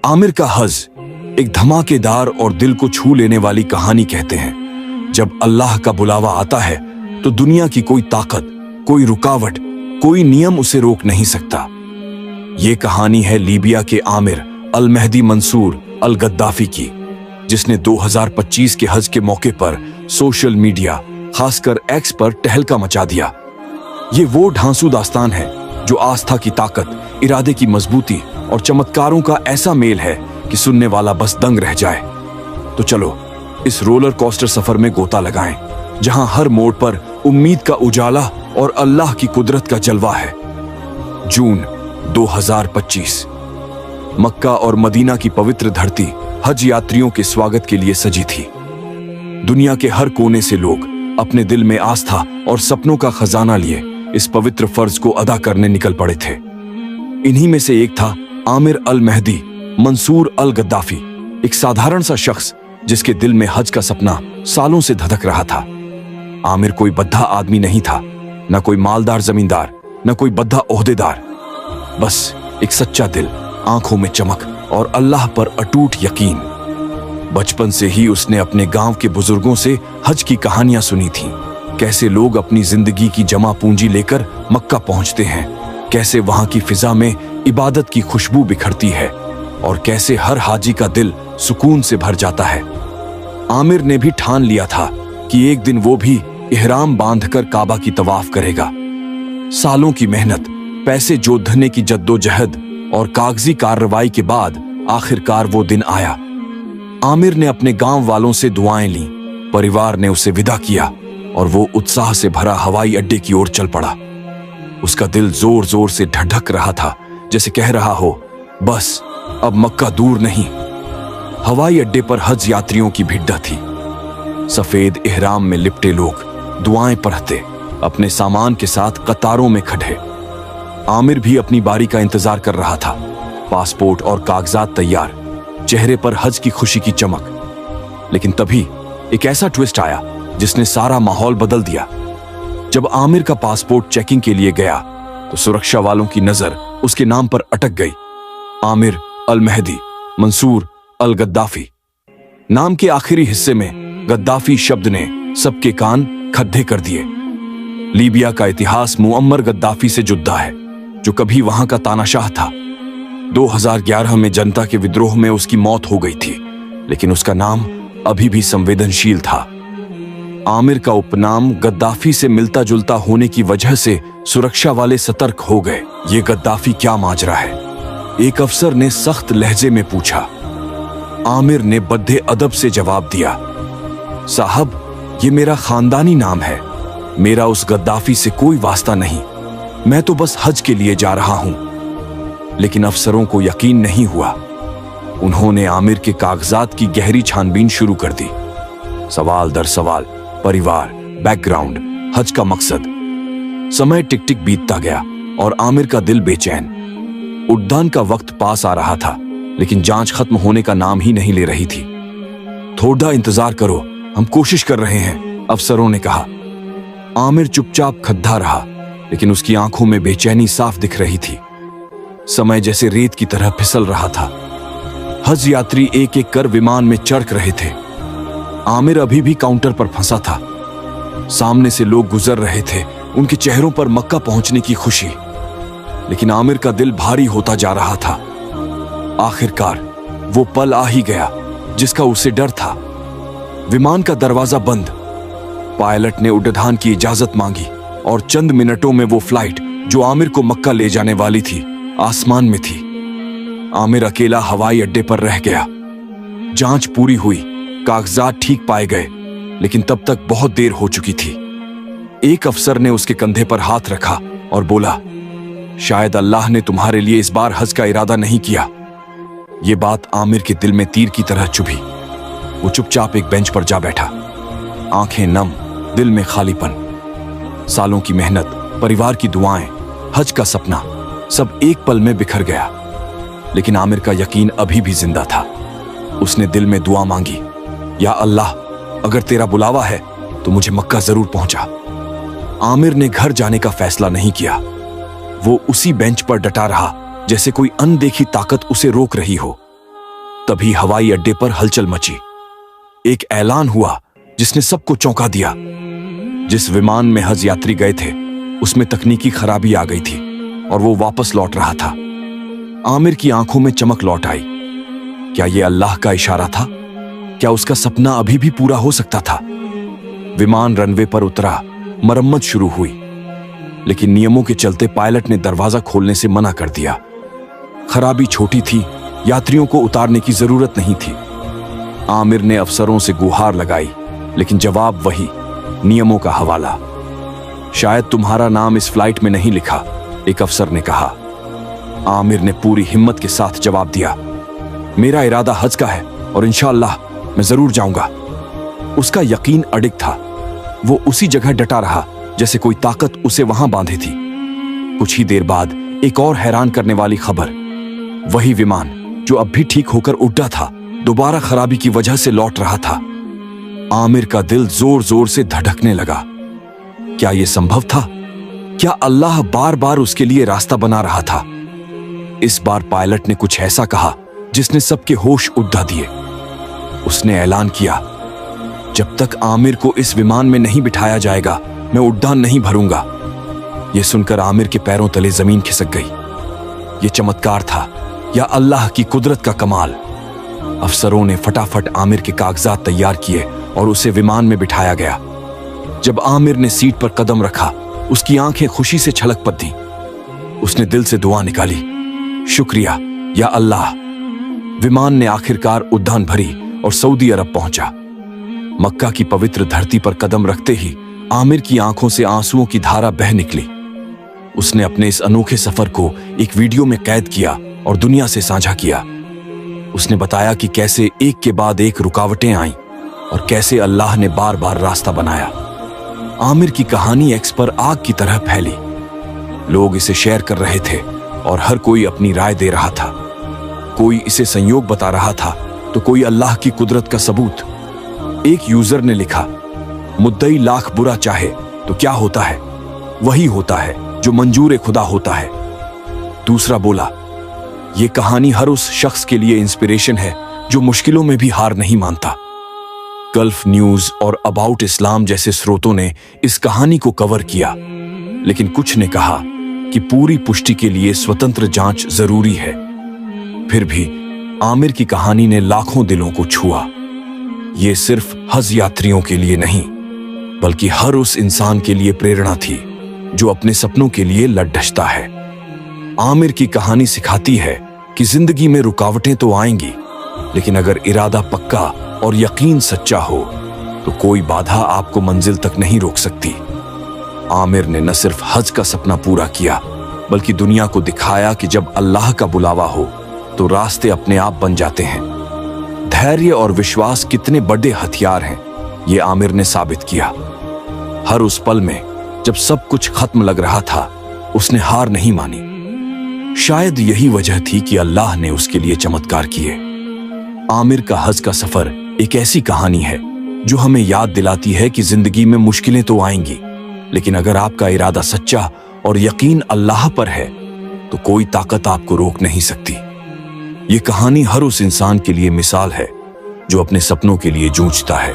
आमिर का हज एक धमाकेदार और दिल को छू लेने वाली कहानी कहते हैं। जब अल्लाह का बुलावा आता है तो दुनिया की कोई ताकत, कोई रुकावट, कोई नियम उसे रोक नहीं सकता। ये कहानी है लीबिया के आमिर अल मेहदी मंसूर अल गद्दाफी की, जिसने 2025 के हज के मौके पर सोशल मीडिया, खासकर एक्स पर तहलका मचा दिया। ये वो ढांसू दास्तान है जो आस्था की ताकत, इरादे की मजबूती और चमत्कारों का ऐसा मेल है कि सुनने वाला बस दंग रह जाए। तो चलो इस रोलर कोस्टर सफर में गोता लगाएं, जहां हर मोड़ पर उम्मीद का उजाला और अल्लाह की कुदरत का जलवा है। जून 2025, मक्का और मदीना की पवित्र धरती हज यात्रियों के स्वागत के लिए सजी थी। दुनिया के हर कोने से लोग अपने दिल में आस्था और सपनों का खजाना लिए इस पवित्र फर्ज को अदा करने निकल पड़े थे। इन्हीं में से एक था आमिर अल मेहदी मंसूर अल गद्दाफी, एक साधारण सा शख्स जिसके दिल में हज का सपना सालों से धधक रहा था। आमिर कोई बद्धा आदमी नहीं था, न कोई मालदार जमींदार, न कोई बद्धा ओहदेदार, बस एक सच्चा दिल, आंखों में चमक और अल्लाह पर अटूट यकीन। बचपन से ही उसने अपने गांव के बुजुर्गों से हज की कहानियां सुनी थीं। कैसे लोग अपनी जिंदगी की जमा पूंजी लेकर मक्का पहुंचते हैं, कैसे वहां की फिजा में इबादत की खुशबू बिखरती है और कैसे हर हाजी का दिल सुकून से भर जाता है। आमिर ने भी ठान लिया था कि एक दिन वो भी इहराम बांधकर काबा की तवाफ करेगा। सालों की मेहनत, पैसे जोतने की जद्दोजहद और कागजी कार्रवाई के बाद आखिरकार वो दिन आया। आमिर ने अपने गांव वालों से दुआएं लीं, परिवार ने उसे विदा किया और वो उत्साह से भरा हवाई अड्डे की ओर चल पड़ा। उसका दिल जोर जोर से धड़क रहा था, जैसे कह रहा हो, बस अब मक्का दूर नहीं। हवाई अड्डे पर हज यात्रियों की भिड्डा थी। सफेद इहराम में लिपटे लोग दुआएं पढ़ते अपने सामान के साथ कतारों में खड़े। आमिर भी अपनी बारी का इंतजार कर रहा था, पासपोर्ट और कागजात तैयार, चेहरे पर हज की खुशी की चमक। लेकिन तभी एक ऐसा ट्विस्ट आया जिसने सारा माहौल बदल दिया। जब आमिर का पासपोर्ट चेकिंग के लिए गया तो सुरक्षा वालों की नजर उसके नाम पर अटक गई। आमिर अल मेहदी मंसूर अल गद्दाफी। नाम के आखिरी हिस्से में गद्दाफी शब्द ने सबके कान खड्डे कर दिए। लीबिया का इतिहास मुअम्मर गद्दाफी से जुड़ा है, जो कभी वहां का तानाशाह था। 2011 में जनता के विद्रोह में उसकी मौत हो गई थी, लेकिन उसका नाम अभी भी संवेदनशील था। आमिर का उपनाम गद्दाफी से मिलता जुलता होने की वजह से सुरक्षा वाले सतर्क हो गए। ये गद्दाफी क्या माजरा है? एक अफसर ने सख्त लहजे में पूछा। आमिर ने बद्दे अदब से जवाब दिया, साहब, ये मेरा खानदानी नाम है, मेरा उस गद्दाफी से कोई वास्ता नहीं, मैं तो बस हज के लिए जा रहा हूं। लेकिन अफसरों को यकीन नहीं हुआ। उन्होंने आमिर के कागजात की गहरी छानबीन शुरू कर दी। सवाल दर सवाल, परिवार, बैकग्राउंड, हज का मकसद। समय टिक टिक बीतता गया और आमिर का दिल बेचैन। उड़ान का वक्त पास आ रहा था, लेकिन जांच खत्म होने का नाम ही नहीं ले रही थी। थोड़ा इंतजार करो, हम कोशिश कर रहे हैं, अफसरों ने कहा। आमिर चुपचाप खद्दा रहा, लेकिन उसकी आंखों में बेचैनी साफ दिख रही थी। समय जैसे रेत की तरह फिसल रहा था। हज यात्री एक एक कर विमान में चढ़ रहे थे। आमिर अभी भी काउंटर पर फंसा था। सामने से लोग गुजर रहे थे, उनके चेहरों पर मक्का पहुंचने की खुशी। लेकिन आमिर का दिल भारी होता जा रहा था। आखिरकार वो पल आ ही गया जिसका उसे डर था। विमान का दरवाजा बंद। पायलट ने उड़ान की इजाजत मांगी और चंद मिनटों में वो फ्लाइट जो आमिर को मक्का ले जाने वाली थी, आसमान में थी। आमिर अकेला हवाई अड्डे पर रह गया। जांच पूरी हुई, कागजात ठीक पाए गए, लेकिन तब तक बहुत देर हो चुकी थी। एक अफसर ने उसके कंधे पर हाथ रखा और बोला, शायद अल्लाह ने तुम्हारे लिए इस बार हज का इरादा नहीं किया। यह बात आमिर के दिल में तीर की तरह चुभी। वो चुपचाप एक बेंच पर जा बैठा, आंखें नम, दिल में खालीपन। सालों की मेहनत, परिवार की दुआएं, हज का सपना, सब एक पल में बिखर गया। लेकिन आमिर का यकीन अभी भी जिंदा था। उसने दिल में दुआ मांगी, या अल्लाह, अगर तेरा बुलावा है तो मुझे मक्का जरूर पहुंचा। आमिर ने घर जाने का फैसला नहीं किया। वो उसी बेंच पर डटा रहा, जैसे कोई अनदेखी ताकत उसे रोक रही हो। तभी हवाई अड्डे पर हलचल मची। एक ऐलान हुआ जिसने सबको चौंका दिया। जिस विमान में हज यात्री गए थे उसमें तकनीकी खराबी आ गई थी और वो वापस लौट रहा था। आमिर की आंखों में चमक लौट आई। क्या यह अल्लाह का इशारा था? क्या उसका सपना अभी भी पूरा हो सकता था? विमान रनवे पर उतरा, मरम्मत शुरू हुई, लेकिन नियमों के चलते पायलट ने दरवाजा खोलने से मना कर दिया। खराबी छोटी थी, यात्रियों को उतारने की जरूरत नहीं थी। आमिर ने अफसरों से गुहार लगाई, लेकिन जवाब वही, नियमों का हवाला। शायद तुम्हारा नाम इस फ्लाइट में नहीं लिखा, एक अफसर ने कहा। आमिर ने पूरी हिम्मत के साथ जवाब दिया, मेरा इरादा हज का है और इंशाअल्लाह मैं जरूर जाऊंगा। उसका यकीन अडिग था। वो उसी जगह डटा रहा जैसे कोई ताकत उसे वहां बांधे थी। कुछ ही देर बाद एक और हैरान करने वाली खबर। वही विमान जो अब भी ठीक होकर उड़ा था, दोबारा खराबी की वजह से लौट रहा था। आमिर का दिल जोर जोर से धड़कने लगा। क्या यह संभव था? क्या अल्लाह बार बार उसके लिए रास्ता बना रहा था? इस बार पायलट ने कुछ ऐसा कहा जिसने सबके होश उड़ा दिए। उसने ऐलान किया, जब तक आमिर को इस विमान में नहीं बिठाया जाएगा मैं उड़ान नहीं भरूंगा। यह सुनकर आमिर के पैरों तले जमीन खिसक गई। यह चमत्कार था या अल्लाह की कुदरत का कमाल। अफसरों ने फटाफट आमिर के कागजात तैयार किए और उसे विमान में बिठाया गया। जब आमिर ने सीट पर कदम रखा, उसकी आंखें खुशी से छलक पड़ती। उसने दिल से दुआ निकाली, शुक्रिया या अल्लाह। विमान ने आखिरकार उड़ान भरी और सऊदी अरब पहुंचा। मक्का की पवित्र धरती पर कदम रखते ही आमिर की आंखों से आंसुओं की धारा बह निकली। उसने अपने इस अनोखे सफर को एक वीडियो में कैद किया और दुनिया से साझा किया। उसने बताया कि कैसे एक के बाद एक रुकावटें आईं और कैसे अल्लाह ने बार बार रास्ता बनाया। आमिर की कहानी एक्स पर आग की तरह फैली। लोग इसे शेयर कर रहे थे और हर कोई अपनी राय दे रहा था। कोई इसे संयोग बता रहा था तो कोई अल्लाह की कुदरत का सबूत। एक यूजर ने लिखा, मुद्दई लाख बुरा चाहे तो क्या होता है, वही होता है जो मंजूर खुदा होता है। दूसरा बोला, यह कहानी हर उस शख्स के लिए इंस्पिरेशन है जो मुश्किलों में भी हार नहीं मानता। गल्फ न्यूज और अबाउट इस्लाम जैसे स्रोतों ने इस कहानी को कवर किया, लेकिन कुछ ने कहा कि पूरी पुष्टि के लिए स्वतंत्र जांच जरूरी है। फिर भी आमिर की कहानी ने लाखों दिलों को छुआ। ये सिर्फ हज यात्रियों के लिए नहीं, बल्कि हर उस इंसान के लिए प्रेरणा थी जो अपने सपनों के लिए लड़ता है। आमिर की कहानी सिखाती है कि जिंदगी में रुकावटें तो आएंगी, लेकिन अगर इरादा पक्का और यकीन सच्चा हो तो कोई बाधा आपको मंजिल तक नहीं रोक सकती। आमिर ने न सिर्फ हज का सपना पूरा किया, बल्कि दुनिया को दिखाया कि जब अल्लाह का बुलावा हो तो रास्ते अपने आप बन जाते हैं। धैर्य और विश्वास कितने बड़े हथियार हैं, ये आमिर ने साबित किया। हर उस पल में जब सब कुछ खत्म लग रहा था, उसने हार नहीं मानी। शायद यही वजह थी कि अल्लाह ने उसके लिए चमत्कार किए। आमिर का हज का सफर एक ऐसी कहानी है जो हमें याद दिलाती है कि जिंदगी में मुश्किलें तो आएंगी, लेकिन अगर आपका इरादा सच्चा और यकीन अल्लाह पर है तो कोई ताकत आपको रोक नहीं सकती। ये कहानी हर उस इंसान के लिए मिसाल है जो अपने सपनों के लिए जूझता है।